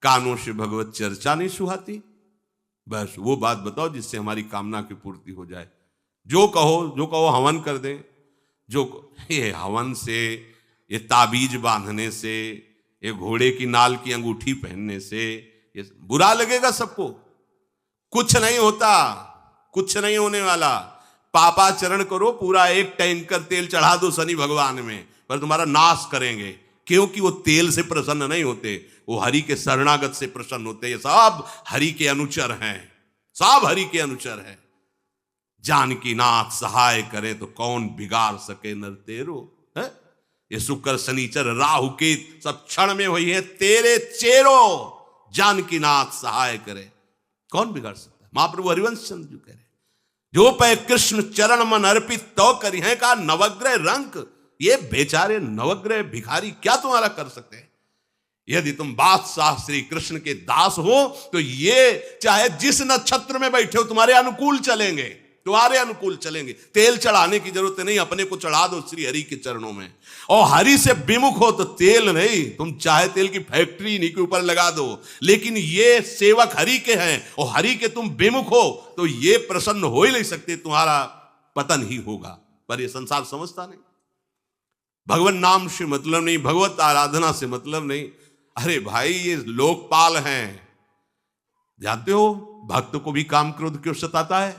कानों से भगवत चर्चा नहीं सुहाती। बस वो बात बताओ जिससे हमारी कामना की पूर्ति हो जाए। जो कहो हवन कर दें। ये हवन से, ये ताबीज बांधने से, ये घोड़े की नाल की अंगूठी पहनने से ये बुरा लगेगा सबको। कुछ नहीं होता, कुछ नहीं होने वाला। पापाचरण करो, पूरा एक टैंकर तेल चढ़ा दो शनि भगवान में, पर तुम्हारा नाश करेंगे। क्योंकि वो तेल से प्रसन्न नहीं होते, वो हरि के शरणागत से प्रसन्न होते। ये सब हरि के अनुचर हैं, सब हरि के अनुचर हैं। जानकी नाथ सहाय करे तो कौन बिगाड़ सके नर तेरो है। ये शुक्र शनिचर राहु केत सब क्षण में हुई है तेरे चेरो। जानकी नाथ सहाय करे कौन बिगाड़ सकता है। महाप्रभु हरिवंश चंद्र जी कह रहे, जो पे कृष्ण चरण मन अर्पित तो करी है का नवग्रह रंक। ये बेचारे नवग्रह भिखारी क्या तुम्हारा कर सकते हैं। यदि तुम बादशाह श्री कृष्ण के दास हो तो ये चाहे जिस नक्षत्र में बैठे हो तुम्हारे अनुकूल चलेंगे, तुम्हारे अनुकूल चलेंगे। तेल चढ़ाने की जरूरत नहीं, अपने को चढ़ा दो श्री हरि के चरणों में। और हरि से विमुख हो तो तेल नहीं, तुम चाहे तेल की फैक्ट्री इन्हीं के ऊपर लगा दो। लेकिन ये सेवक हरि के हैं और हरि के तुम विमुख हो तो ये प्रसन्न हो ही नहीं सकते, तुम्हारा पतन ही होगा। पर ये संसार समझता नहीं। भगवान नाम से मतलब नहीं, भगवत आराधना से मतलब नहीं। अरे भाई ये लोकपाल हैं, जानते हो भक्त को भी काम क्रोध क्यों सताता है।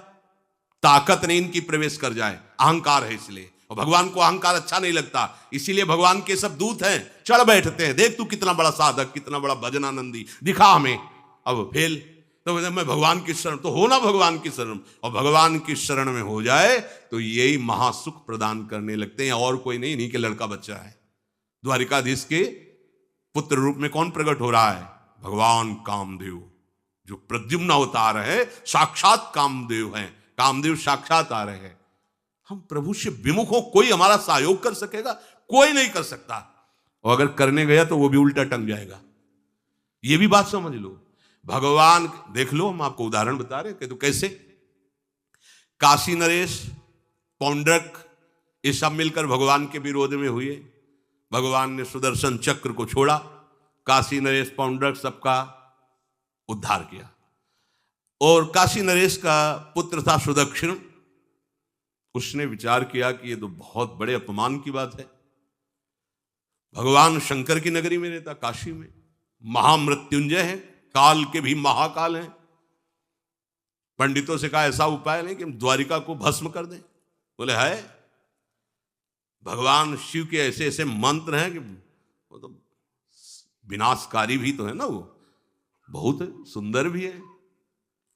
ताकत नहीं इनकी प्रवेश कर जाए, अहंकार है इसलिए। और भगवान को अहंकार अच्छा नहीं लगता, इसीलिए भगवान के सब दूत हैं चढ़ बैठते हैं। देख तू कितना बड़ा साधक, कितना बड़ा भजनानंदी, दिखा हमें। अब फेल तो मैं भगवान की शरण, तो हो ना भगवान की शरण। और भगवान की शरण में हो जाए तो यही महासुख प्रदान करने लगते हैं, और कोई नहीं, इन्हीं के लड़का बच्चा है। द्वारिकाधीश के पुत्र रूप में कौन प्रकट हो रहा है, भगवान कामदेव। जो प्रद्युम्न अवतार है साक्षात कामदेव हैं, कामदेव साक्षात आ रहे हैं। हम प्रभु से विमुख हो, कोई हमारा सहयोग कर सकेगा, कोई नहीं कर सकता। और अगर करने गया तो वो भी उल्टा टंग जाएगा। ये भी बात समझ लो। भगवान देख लो, हम आपको उदाहरण बता रहे हैं तो कैसे काशी नरेश, पौंड्रक, ये सब मिलकर भगवान के विरोध में हुए। भगवान ने सुदर्शन चक्र को छोड़ा, काशी नरेश पौंड्रक सबका उद्धार किया। और काशी नरेश का पुत्र था सुदक्षिण, उसने विचार किया कि ये तो बहुत बड़े अपमान की बात है। भगवान शंकर की नगरी में रहता, काशी में महामृत्युंजय है, काल के भी महाकाल हैं। पंडितों से कहा ऐसा उपाय नहीं कि हम द्वारिका को भस्म कर दें। बोले है, भगवान शिव के ऐसे ऐसे मंत्र हैं कि वो तो विनाशकारी भी तो है ना, वो बहुत सुंदर भी है।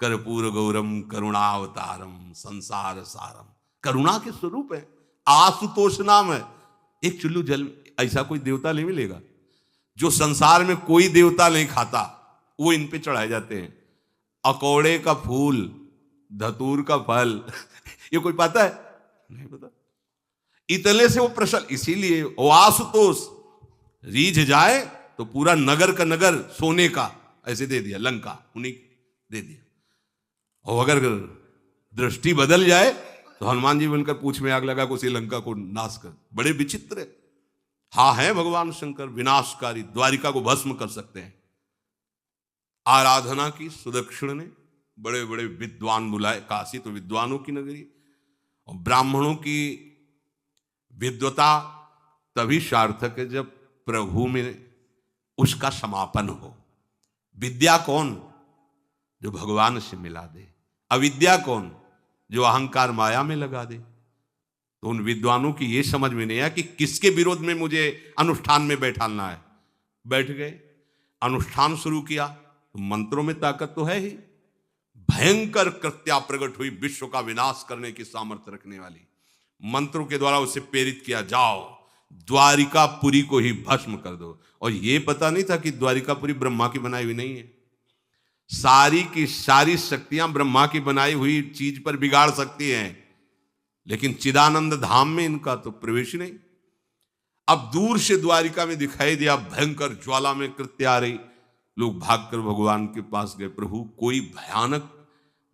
कर्पूर गौरम करुणावतारम संसार सारम, करुणा के स्वरूप है। आशुतोष नाम है, एक चुल्लू जल ऐसा कोई देवता नहीं मिलेगा जो संसार में कोई देवता नहीं खाता, वो इन पे चढ़ाए जाते हैं। अकौड़े का फूल, धतूर का फल ये कोई पता है? नहीं पता। इतने से वो प्रसन्न, इसीलिए वो आशुतोष रीझ जाए तो पूरा नगर का नगर सोने का ऐसे दे दिया, लंका उन्हीं दे दिया। और अगर दृष्टि बदल जाए तो हनुमान जी बनकर पूंछ में आग लगा को उसी लंका को नाश कर। बड़े विचित्र है। हाँ है भगवान शंकर विनाशकारी, द्वारिका को भस्म कर सकते हैं। आराधना की सुदक्षिण ने बड़े बड़े विद्वान बुलाए, काशी तो विद्वानों की नगरी, और ब्राह्मणों की विद्वता तभी सार्थक है जब प्रभु में उसका समापन हो। विद्या कौन? जो भगवान से मिला दे। अविद्या कौन? जो अहंकार माया में लगा दे। तो उन विद्वानों की ये समझ में नहीं आया कि किसके विरोध में मुझे अनुष्ठान में बैठाना है। बैठ गए, अनुष्ठान शुरू किया, तो मंत्रों में ताकत तो है ही। भयंकर कृत्या प्रकट हुई, विश्व का विनाश करने की सामर्थ्य रखने वाली। मंत्रों के द्वारा उसे प्रेरित किया, जाओ द्वारिकापुरी को ही भस्म कर दो। और ये पता नहीं था कि द्वारिकापुरी ब्रह्मा की बनाई हुई नहीं है। सारी की सारी शक्तियां ब्रह्मा की बनाई हुई चीज पर बिगाड़ सकती हैं, लेकिन चिदानंद धाम में इनका तो प्रवेश नहीं। अब दूर से द्वारिका में दिखाई दिया, भयंकर ज्वाला में कृत्य आ रही। लोग भागकर भगवान के पास गए, प्रभु कोई भयानक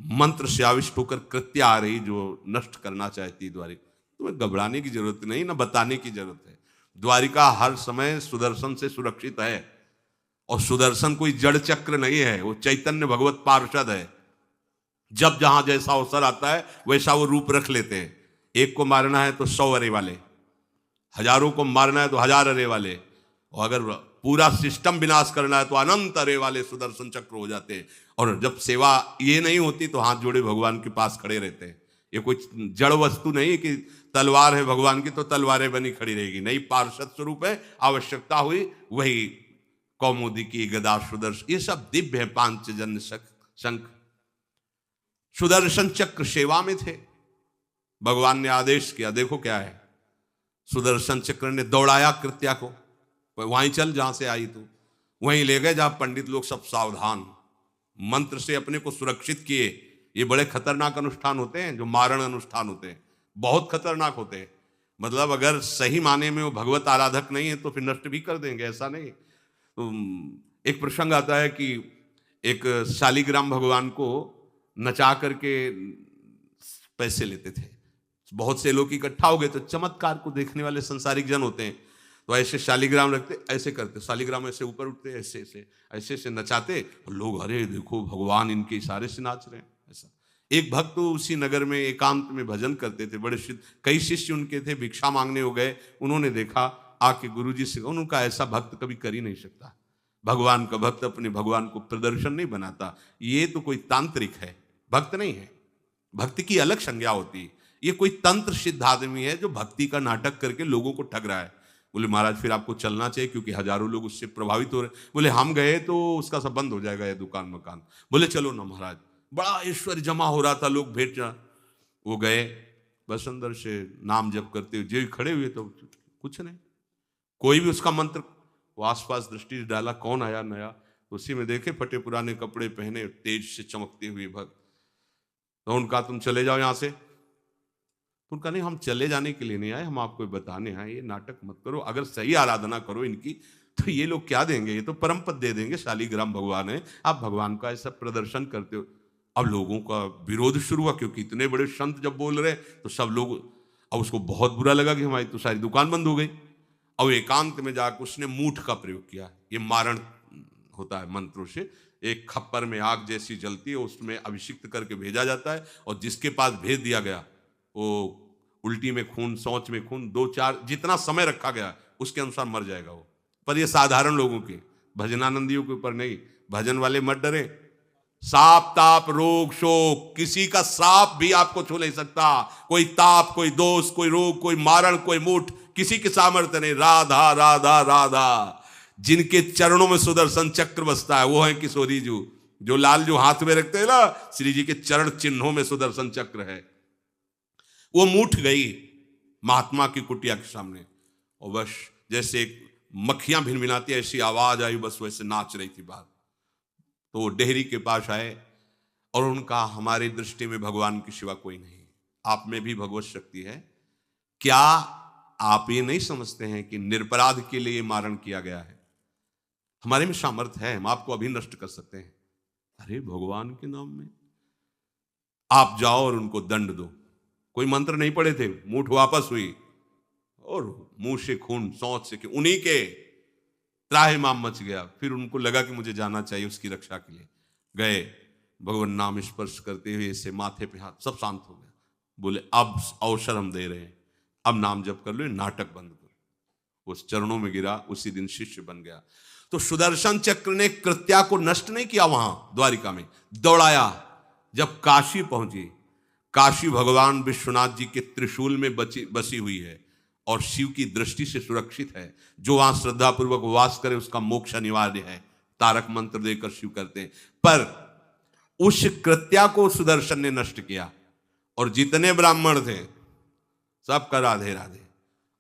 मंत्र से आविष्ट होकर कृत्य आ रही जो नष्ट करना चाहती द्वारिका। तुम्हें घबराने की जरूरत नहीं, ना बताने की जरूरत है। द्वारिका हर समय सुदर्शन से सुरक्षित है। और सुदर्शन कोई जड़ चक्र नहीं है, वो चैतन्य भगवत पार्षद है। जब जहां जैसा अवसर आता है वैसा वो रूप रख लेते हैं। एक को मारना है तो 100 अरे वाले, हजारों को मारना है तो 1000 अरे वाले, और अगर पूरा सिस्टम विनाश करना है तो अनंत अरे वाले सुदर्शन चक्र हो जाते हैं। और जब सेवा ये नहीं होती तो हाथ जोड़े भगवान के पास खड़े रहते हैं। ये कोई जड़ वस्तु नहीं है कि तलवार है भगवान की तो तलवारें बनी खड़ी रहेगी, नहीं, पार्षद स्वरूप है। आवश्यकता हुई वही कौमुदी की गदा सुदर्शन, ये सब दिव्य है। पांचजन्य शंख सुदर्शन चक्र सेवा में थे। भगवान ने आदेश किया, देखो क्या है, सुदर्शन चक्र ने दौड़ाया कृत्या को, वहीं चल जहां से आई तू, वहीं ले गए जहां पंडित लोग सब सावधान, मंत्र से अपने को सुरक्षित किए। ये बड़े खतरनाक अनुष्ठान होते हैं, जो मारण अनुष्ठान होते हैं, बहुत खतरनाक होते हैं। मतलब अगर सही माने में वो भगवत आराधक नहीं है तो फिर नष्ट भी कर देंगे, ऐसा नहीं। तो एक प्रसंग आता है कि एक शालिग्राम भगवान को नचा करके पैसे लेते थे। बहुत से लोग इकट्ठा हो गए, तो चमत्कार को देखने वाले संसारिक जन होते हैं, तो ऐसे शालिग्राम रखते, ऐसे करते, शालिग्राम ऐसे ऊपर उठते, ऐसे ऐसे ऐसे ऐसे नचाते, और लोग अरे देखो भगवान इनके इशारे से नाच रहे हैं। ऐसा एक भक्त तो उसी नगर में एकांत में भजन करते थे, बड़े कई शिष्य उनके थे, भिक्षा मांगने हो गए, उन्होंने देखा, आके गुरुजी से, उनका ऐसा भक्त कभी कर ही नहीं सकता। भगवान का भक्त अपने भगवान को प्रदर्शन नहीं बनाता, ये तो कोई तांत्रिक है, भक्त नहीं है। भक्ति की अलग संज्ञा होती है। ये कोई तंत्र सिद्ध आदमी है जो भक्ति का नाटक करके लोगों को ठग रहा है। बोले महाराज फिर आपको चलना चाहिए, क्योंकि हजारों लोग उससे प्रभावित हो रहे। बोले हम गए तो उसका सब बंद हो जाएगा, ये दुकान मकान। बोले चलो ना महाराज, बड़ा ऐश्वर्य जमा हो रहा था, लोग भेंट, वो गए, बस अंदर से नाम जप करते हुए जो खड़े हुए तो कुछ नहीं, कोई भी उसका मंत्र, वो आसपास दृष्टि डाला, कौन आया नया, उसी में देखे फटे पुराने कपड़े पहने, तेज से चमकते हुए भक्त। तो उनका तुम चले जाओ यहां से। तो उनका नहीं, हम चले जाने के लिए नहीं आए, हम आपको बताने आए, ये नाटक मत करो, अगर सही आराधना करो इनकी तो ये लोग क्या देंगे, ये तो परम पद दे देंगे, शालिग्राम भगवान है, आप भगवान का ऐसा प्रदर्शन करते हो। अब लोगों का विरोध शुरू हुआ, क्योंकि इतने बड़े संत जब बोल रहे तो सब लोग, अब उसको बहुत बुरा लगा कि हमारी तो सारी दुकान बंद हो गई। और एकांत में जाकर उसने मूठ का प्रयोग किया। ये मारण होता है मंत्रों से, एक खप्पर में आग जैसी जलती है, उसमें अभिषिक्त करके भेजा जाता है, और जिसके पास भेज दिया गया वो उल्टी में खून, शौच में खून, 2-4 जितना समय रखा गया उसके अनुसार मर जाएगा वो। पर ये साधारण लोगों के, भजनानंदियों के ऊपर नहीं, भजन वाले मत डरे। साप ताप रोग शोक, किसी का सांप भी आपको छू नहीं सकता, कोई ताप, कोई दोष, कोई रोग, कोई मारण, कोई मूठ, किसी के सामर्थ्य नहीं। राधा राधा राधा, जिनके चरणों में सुदर्शन चक्र बसता है वो है किशोरी जी, जो लाल जो हाथ में रखते हैं ना, श्री जी के चरण चिन्हों में सुदर्शन चक्र है। वो मूठ गई महात्मा की कुटिया के सामने, और बस जैसे मक्खियां भिनभिनाती ऐसी आवाज आई, बस वैसे नाच रही थी बात। तो वो डेहरी के पास आए और उनका, हमारी दृष्टि में भगवान की सिवा कोई नहीं, आप में भी भगवत शक्ति है, क्या आप ये नहीं समझते हैं कि निरपराध के लिए मारण किया गया है? हमारे में सामर्थ्य है, हम आपको अभी नष्ट कर सकते हैं। अरे भगवान के नाम में आप जाओ और उनको दंड दो। कोई मंत्र नहीं पड़े थे, मूठ वापस हुई और मुंह से खून, सोच से, उन्हीं के त्राहिमाम मच गया। फिर उनको लगा कि मुझे जाना चाहिए उसकी रक्षा के लिए, गए, भगवान नाम स्पर्श करते हुए ऐसे माथे पे हाथ, सब शांत हो गया। बोले अब अवसर हम दे रहे हैं, अब नाम जप कर लो, नाटक बंद करो। उस चरणों में गिरा, उसी दिन शिष्य बन गया। तो सुदर्शन चक्र ने कृत्या को नष्ट नहीं किया, वहां द्वारिका में दौड़ाया। जब काशी पहुंची, काशी भगवान विश्वनाथ जी के त्रिशूल में बसी हुई है और शिव की दृष्टि से सुरक्षित है। जो वहां श्रद्धा पूर्वक वास करे उसका मोक्ष अनिवार्य है, तारक मंत्र देकर शिव करते हैं। पर उस कृत्या को सुदर्शन ने नष्ट किया, और जितने ब्राह्मण थे सबका राधे राधे,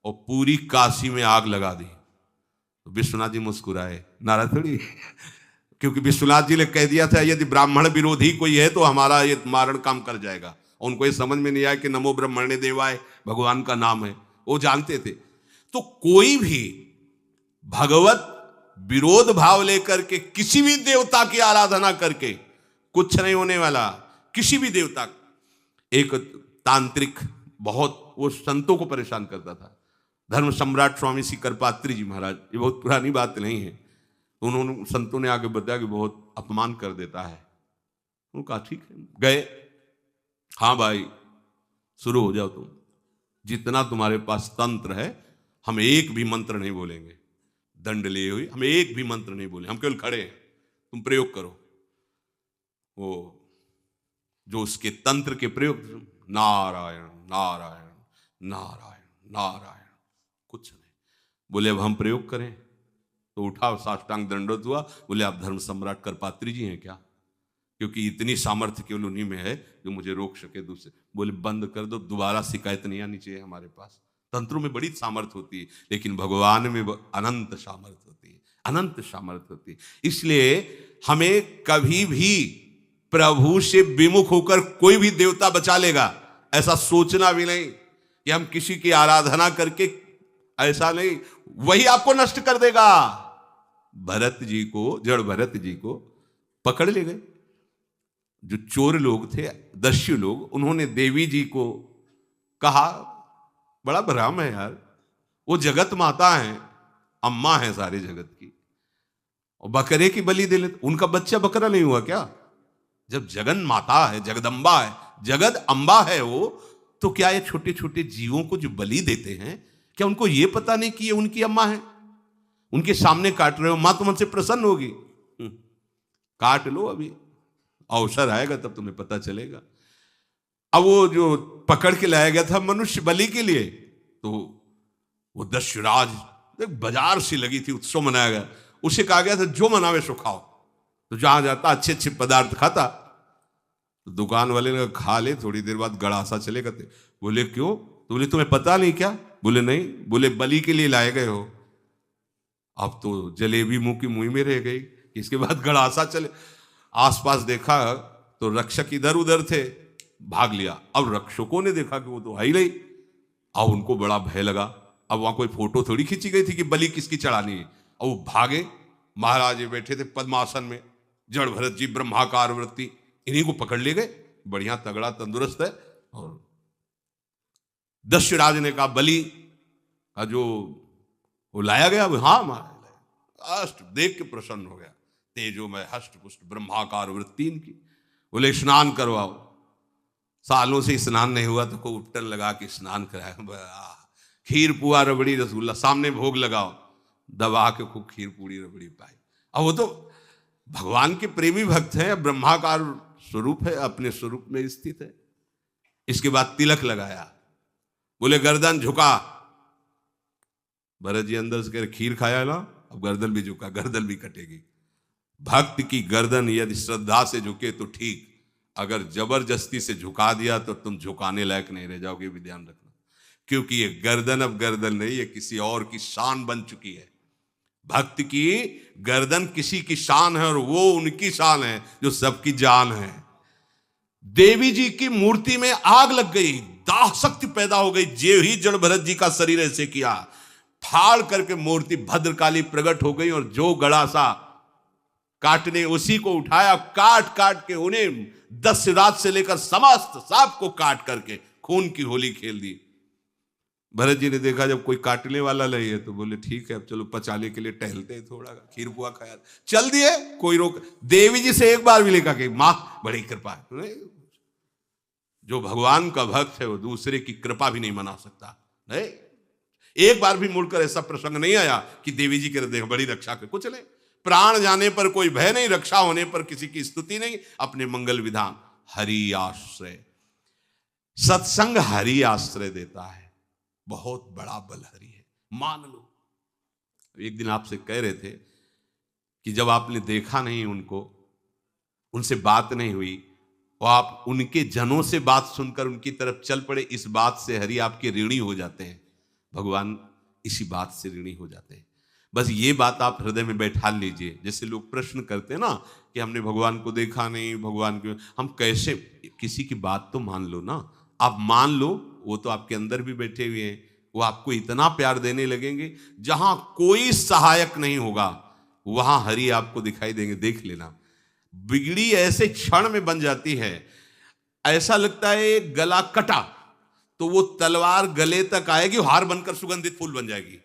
और पूरी काशी में आग लगा दी। तो विश्वनाथ जी मुस्कुराए, नाराज थोड़ी, क्योंकि विश्वनाथ जी ने कह दिया था यदि ब्राह्मण विरोधी कोई है तो हमारा ये मारण काम कर जाएगा। उनको ये समझ में नहीं आया कि नमो ब्रह्मणे देवाय भगवान का नाम है, वो जानते थे। तो कोई भी भगवत विरोध भाव लेकर के किसी भी देवता की आराधना करके कुछ नहीं होने वाला, किसी भी देवता। एक तांत्रिक बहुत वो संतों को परेशान करता था, धर्म सम्राट स्वामी श्री करपात्री जी महाराज, ये बहुत पुरानी बात नहीं है। उन्होंने संतों ने आगे बताया कि बहुत अपमान कर देता है। उन्होंने कहा ठीक है, गए। हाँ भाई शुरू हो जाओ, तुम जितना तुम्हारे पास तंत्र है, हम एक भी मंत्र नहीं बोलेंगे, दंड लिए हुए हम एक भी मंत्र नहीं बोले, हम केवल खड़े हैं, तुम प्रयोग करो। वो जो उसके तंत्र के प्रयोग, नारायण नारायण नारायण नारायण, कुछ नहीं। बोले अब हम प्रयोग करें, तो उठा साष्टांग दंडोत हुआ। बोले आप धर्म सम्राट करपात्री जी हैं क्या? क्योंकि इतनी सामर्थ्य केवल उन्हीं में है जो मुझे रोक सके दूसरे। बोले बंद कर दो, दोबारा शिकायत नहीं आनी चाहिए हमारे पास। तंत्रों में बड़ी सामर्थ्य होती है, लेकिन भगवान में अनंत सामर्थ्य होती है, अनंत सामर्थ्य होती है। इसलिए हमें कभी भी प्रभु से विमुख होकर कोई भी देवता बचा लेगा ऐसा सोचना भी नहीं, कि हम किसी की आराधना करके, ऐसा नहीं, वही आपको नष्ट कर देगा। भरत जी को, जड़ भरत जी को पकड़ ले गए जो चोर लोग थे, दस्यु लोग। उन्होंने देवी जी को कहा, बड़ा भ्रम है यार, वो जगत माता है, अम्मा है सारे जगत की, और बकरे की बलि दे लेते। उनका बच्चा बकरा नहीं हुआ क्या? जब जगन माता है, जगदम्बा है, जगद अम्बा है वो, तो क्या ये छोटे छोटे जीवों को जो बलि देते हैं, क्या उनको ये पता नहीं कि ये उनकी अम्मा है? उनके सामने काट रहे हो, मां तुम उनसे प्रसन्न होगी। काट लो, अभी अवसर आएगा तब तुम्हें पता चलेगा। अब वो जो पकड़ के लाया गया था मनुष्य बलि के लिए, तो वो दस्युराज, बाजार सी लगी थी, उत्सव मनाया गया। उसे कहा गया था जो मनावे सो खाओ, तो जहां जाता अच्छे अच्छे पदार्थ खाता। तो दुकान वाले ने खा ले, थोड़ी देर बाद गड़ासा चले गए। बोले क्यों? तो बोले तुम्हें पता नहीं क्या? बोले नहीं। बोले बलि के लिए लाए गए हो। अब तो जलेबी मुंह की मुंह में रह गई। इसके बाद गड़ासा चले, आसपास देखा तो रक्षक इधर उधर थे, भाग लिया। अब रक्षकों ने देखा कि वो तो आई नहीं। अब उनको बड़ा भय लगा। अब वहां कोई फोटो थोड़ी खींची गई थी कि बलि किसकी चढ़ानी है। अब वो भागे, महाराज बैठे थे पद्मासन में, जड़ भरत जी ब्रह्माकार वृत्ति, इन्हीं को पकड़ ले गए। बढ़िया तगड़ा तंदुरुस्त है। और दस्युराज ने कहा बलि का जो वो लाया गया, हाँ महाराज, अष्ट देख के प्रसन्न हो गया। तेजो में हष्ट पुष्ट ब्रह्माकार वृत्ति इनकी। बोले स्नान करवाओ। सालों से स्नान नहीं हुआ, तो को उपटन लगा के स्नान कराया। खीर पुआ रबड़ी रसगुल्ला सामने भोग लगाओ, दबा के खूब खीर पूरी रबड़ी पाई। अब वो तो भगवान के प्रेमी भक्त है, ब्रह्माकार स्वरूप है, अपने स्वरूप में स्थित है। इसके बाद तिलक लगाया। बोले गर्दन झुका। भरत जी अंदर से कह रहे खीर खाया ना, अब गर्दन भी झुका, गर्दन भी कटेगी। भक्त की गर्दन यदि श्रद्धा से झुके तो ठीक, अगर जबरदस्ती से झुका दिया तो तुम झुकाने लायक नहीं रह जाओगे, भी ध्यान रखना। क्योंकि ये गर्दन अब गर्दन नहीं, ये किसी और की शान बन चुकी है। भक्त की गर्दन किसी की शान है, और वो उनकी शान है जो सबकी जान है। देवी जी की मूर्ति में आग लग गई, दाह शक्ति पैदा हो गई। जे ही जड़ भरत जी का शरीर ऐसे किया, फाड़ करके मूर्ति भद्रकाली प्रकट हो गई। और जो गड़ासा काटने, उसी को उठाया, काट काट के उन्हें दस्युराज से लेकर समस्त सांप को काट करके खून की होली खेल दी। भरत जी ने देखा जब कोई काटने वाला नहीं है, तो बोले ठीक है, अब चलो पचाने के लिए टहलते हैं थोड़ा, खीर पुआ खाया, चल दिए, कोई रोक। देवी जी से एक बार भी लिखा कि मां बड़ी कृपा है। जो भगवान का भक्त है वो दूसरे की कृपा भी नहीं मना सकता। नहीं, एक बार भी मुड़कर ऐसा प्रसंग नहीं आया कि देवी जी के देख बड़ी रक्षा कर, कुछ नहीं। प्राण जाने पर कोई भय नहीं, रक्षा होने पर किसी की स्तुति नहीं, अपने मंगल विधान। हरि आश्रय, सत्संग हरि आश्रय देता है, बहुत बड़ा बल हरि है, मान लो। एक दिन आपसे कह रहे थे कि जब आपने देखा नहीं उनको, उनसे बात नहीं हुई, और आप उनके जनों से बात सुनकर उनकी तरफ चल पड़े, इस बात से हरि आपके ऋणी हो जाते हैं। भगवान इसी बात से ऋणी हो जाते हैं। बस ये बात आप हृदय में बैठा लीजिए। जैसे लोग प्रश्न करते हैं ना कि हमने भगवान को देखा नहीं, भगवान को हम कैसे, किसी की बात तो मान लो ना। आप मान लो, वो तो आपके अंदर भी बैठे हुए हैं, वो आपको इतना प्यार देने लगेंगे, जहां कोई सहायक नहीं होगा वहां हरि आपको दिखाई देंगे। देख लेना, बिगड़ी ऐसे क्षण में बन जाती है, ऐसा लगता है गला कटा तो वो तलवार गले तक आएगी, हार बनकर सुगंधित फूल बन जाएगी।